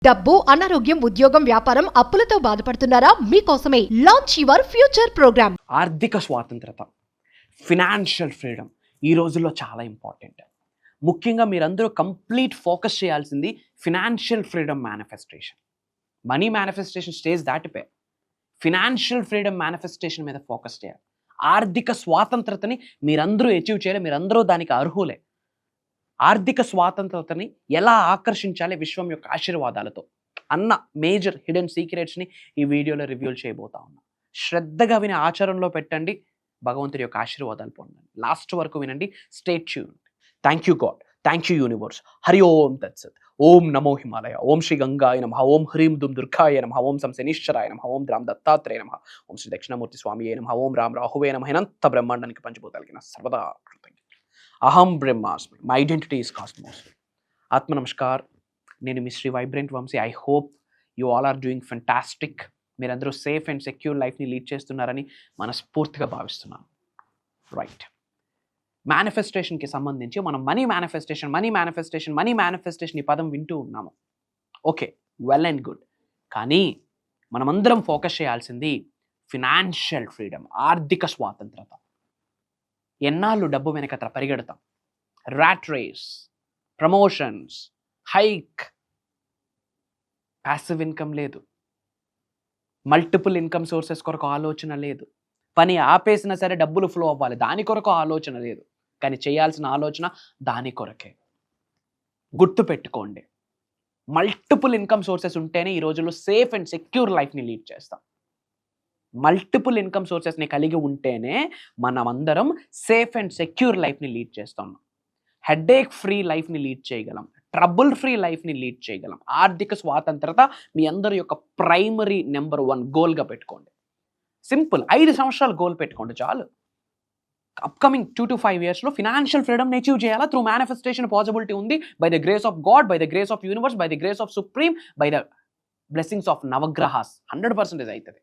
డబ్బు, అనారోగ్యం, ఉద్యోగం, వ్యాపారం, అప్పులతో బాధపడుతున్నారా? మీకోసమే లాంచ్ యువర్ ఫ్యూచర్ ప్రోగ్రామ్. ఆర్థిక స్వాతంత్రత, ఫినాన్షియల్ ఫ్రీడమ్ ఈ రోజుల్లో చాలా ఇంపార్టెంట్. ముఖ్యంగా మీరందరూ కంప్లీట్ ఫోకస్ చేయాల్సింది financial freedom manifestation. Money manifestation stage దాటిపోయి ఫినాన్షియల్ ఫ్రీడమ్ మేనిఫెస్టేషన్ మీద ఫోకస్ చేయాలి. ఆర్థిక స్వాతంత్రతని మీరందరూ అచీవ్ చేయాలి. మీరందరూ దానికి అర్హులే. ఆర్థిక స్వాతంత్రతని ఎలా ఆకర్షించాలి విశ్వం యొక్క ఆశీర్వాదాలతో అన్న మేజర్ హిడెన్ సీక్రెట్స్ని ఈ వీడియోలో రివ్యూ చేయబోతా ఉన్నా. శ్రద్ధగా విని ఆచరణలో పెట్టండి, భగవంతుడి యొక్క ఆశీర్వాదాలు పొందండి. లాస్ట్ వరకు వినండి. Stay tuned. Thank you God, thank you universe. Hari ఓం తత్సత్. ఓం నమో హిమాలయ. ఓం శ్రీ గంగాయ నమః. ఓం హ్రీం దుమ్ దుర్గాయ నమః. ఓం సం శనీశ్వరాయ నమః. ఓం రామ్ దత్తాత్రేయ నమః. ఓం శ్రీ దక్షిణామూర్తి స్వామియే నమః. ఓం రామ్ రాహువే నమః. అనంత బ్రహ్మాండానికి పంచభూతాలకి నా సర్వదా కృతజ్ఞత. అహం బ్రహ్మాస్మి. My identity is cosmos. ఆత్మ నమస్కార్. నేను మీ Sri vibrant Vamsi. I hope you all are doing fantastic. మీరందరూ సేఫ్ అండ్ సెక్యూర్ లైఫ్ని లీడ్ చేస్తున్నారని మనస్ఫూర్తిగా భావిస్తున్నాను. రైట్, మేనిఫెస్టేషన్కి సంబంధించి మనం మనీ మేనిఫెస్టేషన్ ఈ పదం వింటూ ఉన్నాము. Okay, well and good. కానీ మనమందరం ఫోకస్ చేయాల్సింది ఫినాన్షియల్ ఫ్రీడమ్, ఆర్థిక స్వాతంత్రత. ఎన్నాళ్ళు డబ్బు వెనక పరిగెడతాం. Rat race, promotions, hike, passive income లేదు, మల్టిపుల్ ఇన్కమ్ సోర్సెస్ కొరకు ఆలోచన లేదు, పని ఆపేసినా సరే డబ్బులు ఫ్లో అవ్వాలి దాని కొరకు ఆలోచన లేదు. కానీ చేయాల్సిన ఆలోచన దాని కొరకే. గుర్తు పెట్టుకోండి, మల్టిపుల్ ఇన్కమ్ సోర్సెస్ ఉంటేనే ఈ రోజుల్లో సేఫ్ అండ్ సెక్యూర్ లైఫ్ని లీడ్ చేస్తాం. మల్టిపుల్ ఇన్కమ్ సోర్సెస్ని కలిగి ఉంటేనే మనం అందరం సేఫ్ అండ్ సెక్యూర్ లైఫ్ని లీడ్ చేస్తాం. హెడేక్ ఫ్రీ లైఫ్ని లీడ్ చేయగలం, ట్రబుల్ ఫ్రీ లైఫ్ని లీడ్ చేయగలం. ఆర్థిక స్వాతంత్రత మీ అందరి యొక్క ప్రైమరీ నెంబర్ 1 గోల్గా పెట్టుకోండి. సింపుల్, 5 సంవత్సరాలు గోల్ పెట్టుకోండి చాలు. అప్కమింగ్ 2 to 5 yearsలో ఫినాన్షియల్ ఫ్రీడమ్ అచీవ్ చేయాలా? త్రూ మేనిఫెస్టేషన్ పాసిబిలిటీ ఉంది. By the grace of God, by the grace of universe, by the grace of supreme, by the blessings of నవగ్రహాస్ 100% అవుతుంది.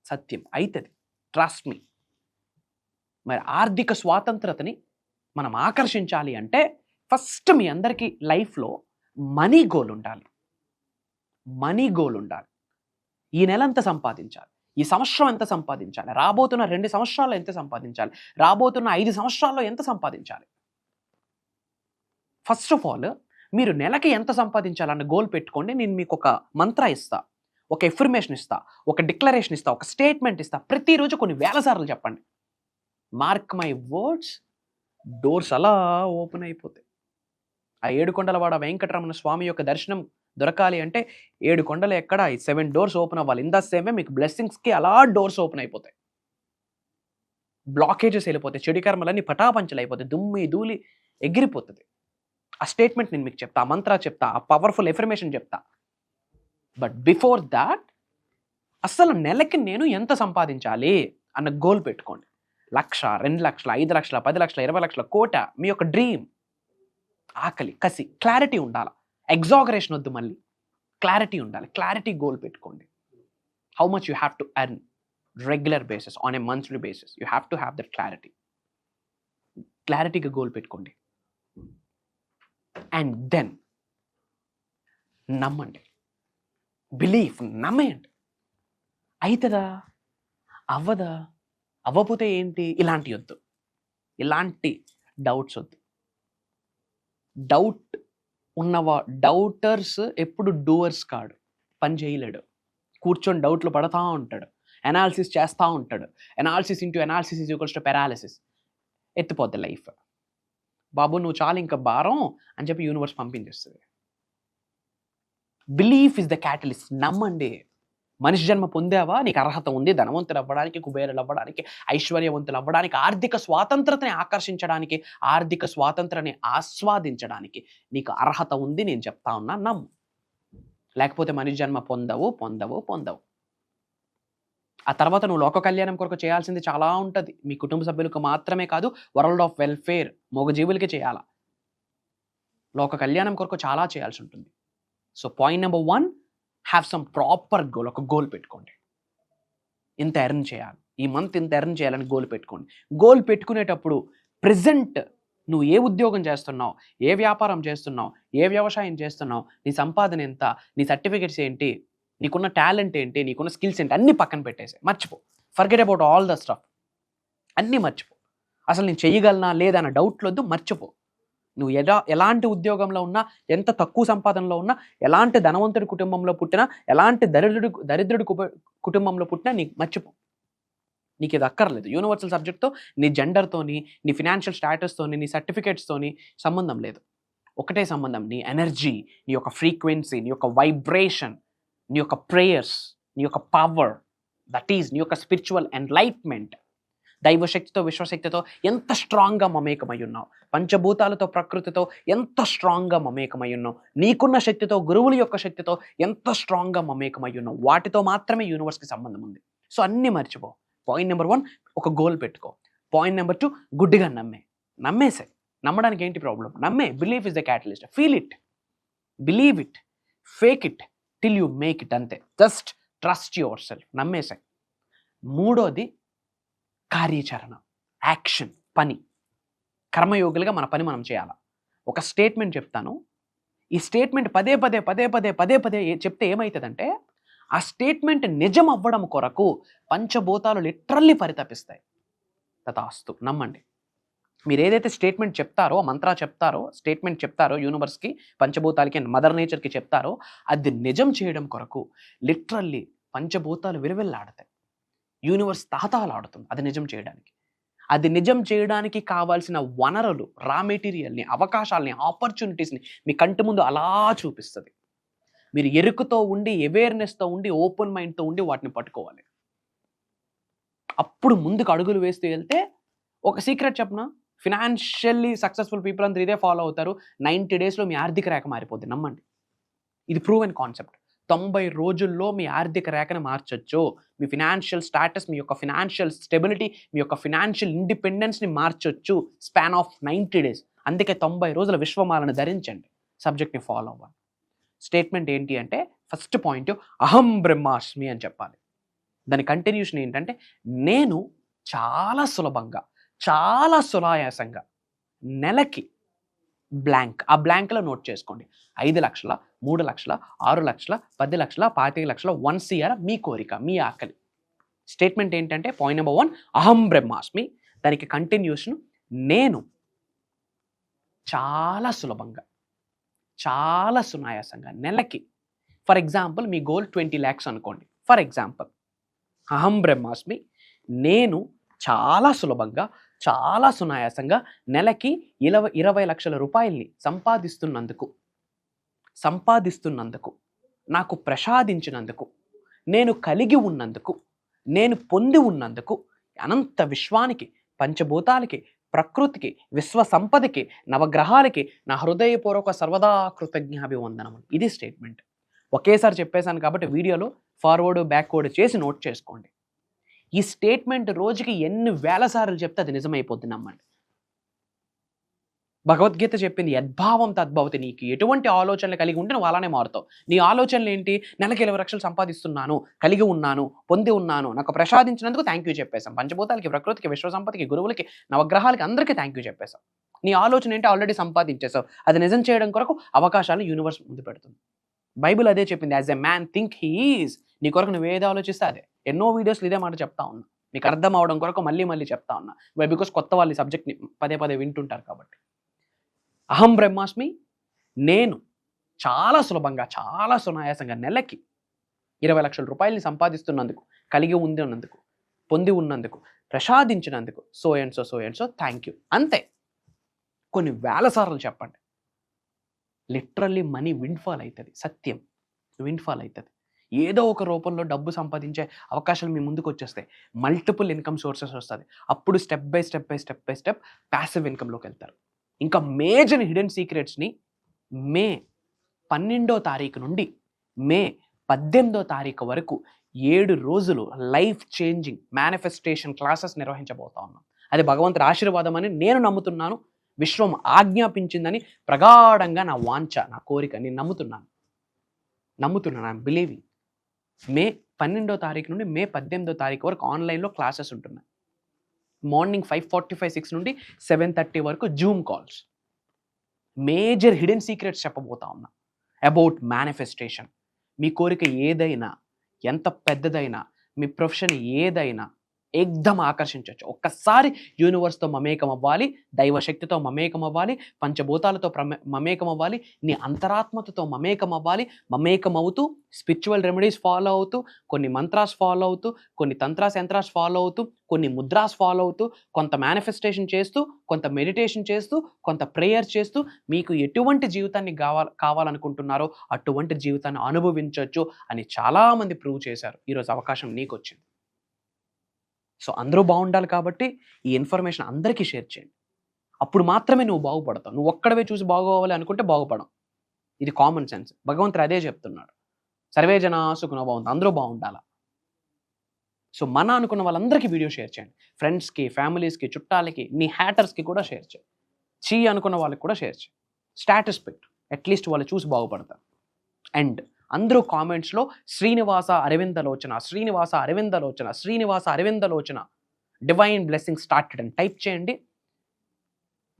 సత్యం అవుతుంది, ట్రస్ట్ మీ. మరి ఆర్థిక స్వాతంత్రతని మనం ఆకర్షించాలి అంటే ఫస్ట్ మీ అందరికీ లైఫ్లో మనీ గోల్ ఉండాలి. మనీ గోల్ ఉండాలి. ఈ నెల ఎంత సంపాదించాలి, ఈ సంవత్సరం ఎంత సంపాదించాలి, రాబోతున్న 2 సంవత్సరాల్లో ఎంత సంపాదించాలి, రాబోతున్న 5 సంవత్సరాల్లో ఎంత సంపాదించాలి. ఫస్ట్ ఆఫ్ ఆల్ మీరు నెలకి ఎంత సంపాదించాలన్న గోల్ పెట్టుకోండి. నేను మీకు ఒక మంత్ర ఇస్తా, ఒక ఎఫర్మేషన్ ఇస్తా, ఒక డిక్లరేషన్ ఇస్తా, ఒక స్టేట్మెంట్ ఇస్తా. ప్రతిరోజు కొన్ని వేల సార్లు చెప్పండి. మార్క్ మై వర్డ్స్, డోర్స్ అలా ఓపెన్ అయిపోతాయి. ఆ 7 కొండలవాడ వెంకటరమణ స్వామి యొక్క దర్శనం దొరకాలి అంటే 7 కొండలు ఎక్కడ, 7 డోర్స్ ఓపెన్ అవ్వాలి. ఇన్ ద సేమ్ వే మీకు బ్లెస్సింగ్స్కి అలా డోర్స్ ఓపెన్ అయిపోతాయి. బ్లాకేజెస్ వెళ్ళిపోతాయి, చెడు కర్మలన్నీ పటాపంచలు అయిపోతాయి, దుమ్మి ధూళి ఎగిరిపోతుంది. ఆ స్టేట్మెంట్ నేను మీకు చెప్తా, ఆ మంత్ర చెప్తా, ఆ పవర్ఫుల్ ఎఫర్మేషన్ చెప్తా. బట్ బిఫోర్ దాట్ అసలు నెలకి నేను ఎంత సంపాదించాలి అన్న గోల్ పెట్టుకోండి. 1,00,000, 2,00,000, 5,00,000, 10,00,000, 20,00,000, కోట, మీ యొక్క డ్రీమ్. ఆకలి, కసి, క్లారిటీ ఉండాలి. ఎగ్జాగరేషన్ వద్దు, మళ్ళీ క్లారిటీ ఉండాలి. క్లారిటీ గోల్ పెట్టుకోండి. How much you have to earn regular basis, on a monthly basis. You have to have that clarity. క్లారిటీగా గోల్ పెట్టుకోండి. అండ్ దెన్ నమ్మండి, బిలీఫ్, నమ్మేయండి. అవుతుందా, అవ్వదా, అవ్వకపోతే ఏంటి, ఇలాంటి వద్దు, ఇలాంటి డౌట్స్ వద్దు. డౌట్ డౌటర్స్ ఎప్పుడు డూవర్స్ కాడు, పని చేయలేడు. కూర్చొని డౌట్లు పడతా ఉంటాడు, అనాలిసిస్ చేస్తూ ఉంటాడు. Analysis into analysis is equals to paralysis. ఎత్తిపోద్ది లైఫ్. బాబు నువ్వు చాలు ఇంకా భారం అని చెప్పి యూనివర్స్ పంపించేస్తుంది. Belief is the catalyst. నమ్మండి. మనిషి జన్మ పొందావా, నీకు అర్హత ఉంది ధనవంతులు అవ్వడానికి, కుబేరులు అవ్వడానికి, ఐశ్వర్యవంతులు అవ్వడానికి, ఆర్థిక స్వాతంత్రతని ఆకర్షించడానికి, ఆర్థిక స్వాతంత్రాన్ని ఆస్వాదించడానికి నీకు అర్హత ఉంది. నేను చెప్తా ఉన్నా, నమ్ము. లేకపోతే మనిషి జన్మ పొందవు. ఆ తర్వాత నువ్వు లోక కళ్యాణం కొరకు చేయాల్సింది చాలా ఉంటుంది. మీ కుటుంబ సభ్యులకు మాత్రమే కాదు, వరల్డ్ ఆఫ్ వెల్ఫేర్, మూగజీవులకి చేయాలా. లోక కళ్యాణం కొరకు చాలా చేయాల్సి ఉంటుంది. So point number 1, have some proper goal. ఒక గోల్ పెట్టుకోండి. ఇంత ఎర్న్ చేయాలి, ఈ మంత్ ఇంత ఎర్న్ చేయాలని గోల్ పెట్టుకోండి. గోల్ పెట్టుకునేటప్పుడు ప్రెజెంట్ నువ్వు ఏ ఉద్యోగం చేస్తున్నావు, ఏ వ్యాపారం చేస్తున్నావు, ఏ వ్యవసాయం చేస్తున్నావు, నీ సంపాదన ఎంత, నీ సర్టిఫికెట్స్ ఏంటి, నీకున్న టాలెంట్ ఏంటి, నీకున్న స్కిల్స్ ఏంటి, అన్నీ పక్కన పెట్టేసి మర్చిపో. Forget about all the stuff. అన్నీ మర్చిపో. అసలు నేను చేయగలనా లేదా అన్న డౌట్లొద్దు, మర్చిపో. నువ్వు ఎలాంటి ఉద్యోగంలో ఉన్నా, ఎంత తక్కువ సంపాదనలో ఉన్నా, ఎలాంటి ధనవంతుడి కుటుంబంలో పుట్టినా, ఎలాంటి దరిద్రుడి కుటుంబంలో పుట్టినా నీకు మర్చిపో. నీకు ఇది అక్కర్లేదు. యూనివర్సల్ సబ్జెక్ట్తో, నీ జెండర్తోని, నీ ఫినాన్షియల్ స్టాటస్తోని, నీ సర్టిఫికేట్స్తోని సంబంధం లేదు. ఒకటే సంబంధం, నీ ఎనర్జీ, నీ యొక్క ఫ్రీక్వెన్సీ, నీ యొక్క వైబ్రేషన్, నీ యొక్క ప్రేయర్స్, నీ యొక్క పవర్, దట్ ఈజ్ నీ యొక్క స్పిరిచువల్ ఎన్లైట్మెంట్. దైవశక్తితో, విశ్వశక్తితో ఎంత స్ట్రాంగ్గా మమేకమై ఉన్నావు, పంచభూతాలతో, ప్రకృతితో ఎంత స్ట్రాంగ్గా మమేకమై ఉన్నావు, నీకున్న శక్తితో, గురువుల యొక్క శక్తితో ఎంత స్ట్రాంగ్గా మమేకమై ఉన్నావు, వాటితో మాత్రమే యూనివర్స్కి సంబంధం ఉంది. సో అన్నీ మర్చిపో. పాయింట్ నెంబర్ 1, ఒక గోల్ పెట్టుకో. పాయింట్ నెంబర్ 2, గుడ్డిగా నమ్మేసే. నమ్మడానికి ఏంటి ప్రాబ్లం? నమ్మే. Believe is the catalyst. Feel it, believe it, fake it till you make it. అంతే. Just trust yourself. నమ్మేసే. మూడోది కార్యాచరణ, యాక్షన్, పని. కర్మయోగులుగా మన పని మనం చేయాలి. ఒక స్టేట్మెంట్ చెప్తాను. ఈ స్టేట్మెంట్ పదే పదే చెప్తే ఏమవుతుందంటే, ఆ స్టేట్మెంట్ నిజం అవ్వడం కొరకు పంచభూతాలు లిటరల్లీ పరితపిస్తాయి. తథాస్తు. నమ్మండి. మీరు ఏదైతే స్టేట్మెంట్ చెప్తారో, మంత్రా చెప్తారో, స్టేట్మెంట్ చెప్తారో యూనివర్స్కి, పంచభూతాలకి, మదర్ నేచర్కి చెప్తారో, అది నిజం చేయడం కొరకు లిటరల్లీ పంచభూతాలు విలువెల్లాడతాయి. యూనివర్స్ తహతహలాడుతుంది అది నిజం చేయడానికి. అది నిజం చేయడానికి కావాల్సిన వనరులు, రా మెటీరియల్ని, అవకాశాలని, ఆపర్చునిటీస్ని మీ కంటి ముందు అలా చూపిస్తుంది. మీరు ఎరుకుతో ఉండి, అవేర్నెస్తో ఉండి, ఓపెన్ మైండ్తో ఉండి వాటిని పట్టుకోవాలి. అప్పుడు ముందుకు అడుగులు వేస్తూ వెళ్తే, ఒక సీక్రెట్ చెప్పనా, ఫినాన్షియల్లీ సక్సెస్ఫుల్ పీపుల్ అందరూ ఇదే ఫాలో అవుతారు. 90 డేస్లో మీ ఆర్థిక రేఖ మారిపోద్ది. నమ్మండి. ఇది ప్రూవెన్ కాన్సెప్ట్. 90 రోజుల్లో మీ ఆర్థిక రేఖను మార్చొచ్చు. మీ ఫినాన్షియల్ స్టాటస్, మీ యొక్క ఫినాన్షియల్ స్టెబిలిటీ, మీ యొక్క ఫినాన్షియల్ ఇండిపెండెన్స్ని మార్చొచ్చు స్పాన్ ఆఫ్ 90 డేస్. అందుకే 90 రోజుల విశ్వమాలను ధరించండి. సబ్జెక్ట్ని ఫాలో అవ్వాలి. స్టేట్మెంట్ ఏంటి అంటే, ఫస్ట్ పాయింట్ అహం బ్రహ్మాస్మి అని చెప్పాలి. దాని కంటిన్యూషన్ ఏంటంటే, నేను చాలా సులభంగా, చాలా సునాయాసంగా నెలకి బ్లాంక్, ఆ బ్లాంక్లో నోట్ చేసుకోండి. 5 లక్షల, 3 లక్షల, 6 లక్షల, 10 లక్షల, 25 లక్షల, 1 CR మీ కోరిక, మీ ఆకలి. స్టేట్మెంట్ ఏంటంటే, పాయింట్ నెంబర్ 1 అహం బ్రహ్మాస్మి. దానికి కంటిన్యూషన్ నేను చాలా సులభంగా, చాలా సునాయాసంగా నెలకి, for example me goal 20 lakhs అనుకోండి. ఫర్ ఎగ్జాంపుల్, అహం బ్రహ్మాస్మి, నేను చాలా సులభంగా, చాలా సునాయాసంగా నెలకి 20 లక్షల రూపాయల్ని సంపాదిస్తున్నందుకు, నాకు ప్రసాదించినందుకు, నేను కలిగి ఉన్నందుకు, నేను పొంది ఉన్నందుకు, అనంత విశ్వానికి, పంచభూతాలకి, ప్రకృతికి, విశ్వ సంపదకి, నవగ్రహాలకి నా హృదయపూర్వక సర్వదా కృతజ్ఞాభివందనములు. ఇది స్టేట్మెంట్. ఒకేసారి చెప్పేశాను కాబట్టి వీడియోలో ఫార్వర్డ్ బ్యాక్వర్డ్ చేసి నోట్ చేసుకోండి. ఈ స్టేట్మెంట్ రోజుకి ఎన్ని వేల సార్లు చెప్తే అది నిజమైపోతుంది. నమ్మండి. భగవద్గీత చెప్పింది, యద్భావం తద్భవతి. నీకు ఎటువంటి ఆలోచనలు కలిగి ఉంటే నువ్వు అలానే మారుతావు. నీ ఆలోచనలు ఏంటి? నెలకి 20 లక్షలు సంపాదిస్తున్నాను, కలిగి ఉన్నాను, పొంది ఉన్నాను, నాకు ప్రసాదించినందుకు థ్యాంక్ యూ చెప్పేశాం. పంచభూతాలకి, ప్రకృతికి, విశ్వసంపదకి, గురువులకి, నవగ్రహాలకి, అందరికీ థ్యాంక్ యూ చెప్పేశాం. నీ ఆలోచన ఏంటి? ఆల్రెడీ సంపాదించేశావు. అది నిజం చేయడం కొరకు అవకాశాలను యూనివర్స్ ముందు పెడుతుంది. బైబిల్ అదే చెప్పింది, as a man think he is. నీ కొరకు నువ్వు ఏది ఆలోచిస్తే అదే. ఎన్నో వీడియోస్లో ఇదే మాట చెప్తా ఉన్నా. మీకు అర్థం అవడం కొరకు మళ్ళీ చెప్తా ఉన్నా. బికాస్ కొత్త వాళ్ళు ఈ సబ్జెక్ట్ని పదే వింటుంటారు కాబట్టి. అహం బ్రహ్మాస్మి, నేను చాలా సులభంగా, చాలా సునాయాసంగా నెలకి 20 లక్షల రూపాయలని సంపాదిస్తున్నందుకు, కలిగి ఉన్నందుకు, పొంది ఉన్నందుకు, ప్రసాదించినందుకు so and so thank you. అంతే. కొన్ని వేల సార్లు చెప్పండి. లిటరల్లీ మనీ విండ్ఫాల్ అవుతుంది. సత్యం, విండ్ఫాల్ అవుతుంది. ఏదో ఒక రూపంలో డబ్బు సంపాదించే అవకాశాలు మీ ముందుకు వచ్చేస్తాయి. మల్టిపుల్ ఇన్కమ్ సోర్సెస్ వస్తుంది. అప్పుడు స్టెప్ బై స్టెప్ ప్యాసివ్ ఇన్కమ్లోకి వెళ్తారు. ఇంకా మేజర్ హిడెన్ సీక్రెట్స్ని మే 12వ తారీఖు నుండి మే 18వ తారీఖు వరకు 7 రోజులు లైఫ్ చేంజింగ్ మేనిఫెస్టేషన్ క్లాసెస్ నిర్వహించబోతా ఉన్నాం. అది భగవంతుడి ఆశీర్వాదం అని నేను నమ్ముతున్నాను. విశ్వం ఆజ్ఞాపించిందని ప్రగాఢంగా నా వాంఛ, నా కోరిక. నేను నమ్ముతున్నాను. I'm believing. మే 12వ తారీఖు నుండి మే 18వ తారీఖు వరకు ఆన్లైన్లో క్లాసెస్ ఉంటున్నాయి. మార్నింగ్ 5:45-6 నుండి 7:30 వరకు Zoom calls. Major hidden secrets చెప్పబోతా ఉన్నా అబౌట్ మేనిఫెస్టేషన్. మీ కోరిక ఏదైనా, ఎంత పెద్దదైనా, మీ ప్రొఫెషన్ ఏదైనా ఏకదం ఆకర్షించవచ్చు. ఒక్కసారి యూనివర్స్తో మమేకం అవ్వాలి, దైవశక్తితో మమేకం అవ్వాలి, పంచభూతాలతో మమేకం అవ్వాలి, నీ అంతరాత్మతో మమేకం అవ్వాలి. మమేకం అవుతూ స్పిరిచువల్ రెమెడీస్ ఫాలో అవుతూ, కొన్ని మంత్రాస్ ఫాలో అవుతూ, కొన్ని తంత్రాస్ యంత్రాస్ ఫాలో అవుతూ, కొన్ని ముద్రాస్ ఫాలో అవుతూ, కొంత మేనిఫెస్టేషన్ చేస్తూ, కొంత మెడిటేషన్ చేస్తూ, కొంత ప్రేయర్ చేస్తూ, మీకు ఎటువంటి జీవితాన్ని కావాలనుకుంటున్నారో అటువంటి జీవితాన్ని అనుభవించవచ్చు అని చాలామంది ప్రూవ్ చేశారు. ఈరోజు అవకాశం నీకు వచ్చింది. సో అందరూ బాగుండాలి కాబట్టి ఈ ఇన్ఫర్మేషన్ అందరికీ షేర్ చేయండి. అప్పుడు మాత్రమే నువ్వు బాగుపడతావు. నువ్వు ఒక్కడవే చూసి బాగోవాలి అనుకుంటే బాగుపడవు. ఇది కామన్ సెన్స్. భగవంతుడు అదే చెప్తున్నాడు. సర్వే జనా సుఖినో భవంతు, అందరూ బాగుండాలా. సో మన అనుకున్న వాళ్ళందరికీ వీడియో షేర్ చేయండి. ఫ్రెండ్స్కి, ఫ్యామిలీస్కి, చుట్టాలకి, నీ హ్యాటర్స్కి కూడా షేర్ చేయి. అనుకున్న వాళ్ళకి కూడా షేర్ చేయి. స్టేటస్ పెట్టు, అట్లీస్ట్ వాళ్ళు చూసి బాగుపడతారు. అండ్ అందరూ కామెంట్స్లో Srinivasa Aravindalochana, Srinivasa Aravindalochana, Srinivasa Aravindalochana, divine blessing started అని టైప్ చేయండి.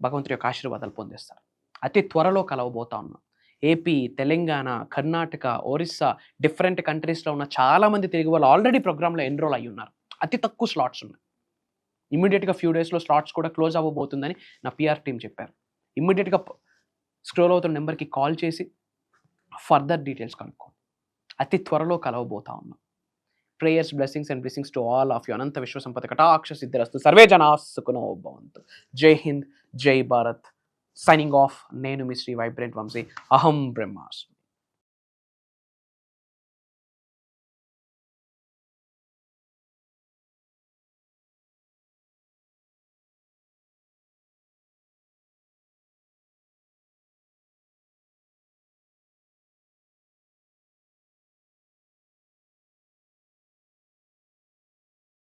భగవంతుడి యొక్క ఆశీర్వాదాలు పొందిస్తారు. అతి త్వరలో కలవబోతా ఉన్నాం. ఏపీ, తెలంగాణ, కర్ణాటక, ఒరిస్సా, డిఫరెంట్ కంట్రీస్లో ఉన్న చాలామంది తెలుగు వాళ్ళు ఆల్రెడీ ప్రోగ్రాంలో ఎన్రోల్ అయ్యి ఉన్నారు. అతి తక్కువ స్లాట్స్ ఉన్నాయి. ఇమ్మీడియట్గా ఫ్యూ డేస్లో స్లాట్స్ కూడా క్లోజ్ అవ్వబోతుందని నా పిఆర్ టీం చెప్పారు. ఇమ్మీడియట్గా స్క్రోల్ అవుతున్న నెంబర్కి కాల్ చేసి ఫర్దర్ డీటెయిల్స్ కనుక్కోండి. అతి త్వరలో కలవబోతా ఉన్నాం. Prayers, blessings and blessings to all of you. అనంత విశ్వ సంపద కటాక్ష సిద్ధిరస్తు. సర్వే జనా సుఖినో భవంతు. జై హింద్, జై భారత్. Signing off. నేను మీ శ్రీ వైబ్రెంట్ వంశీ. అహం బ్రహ్మాస్మి.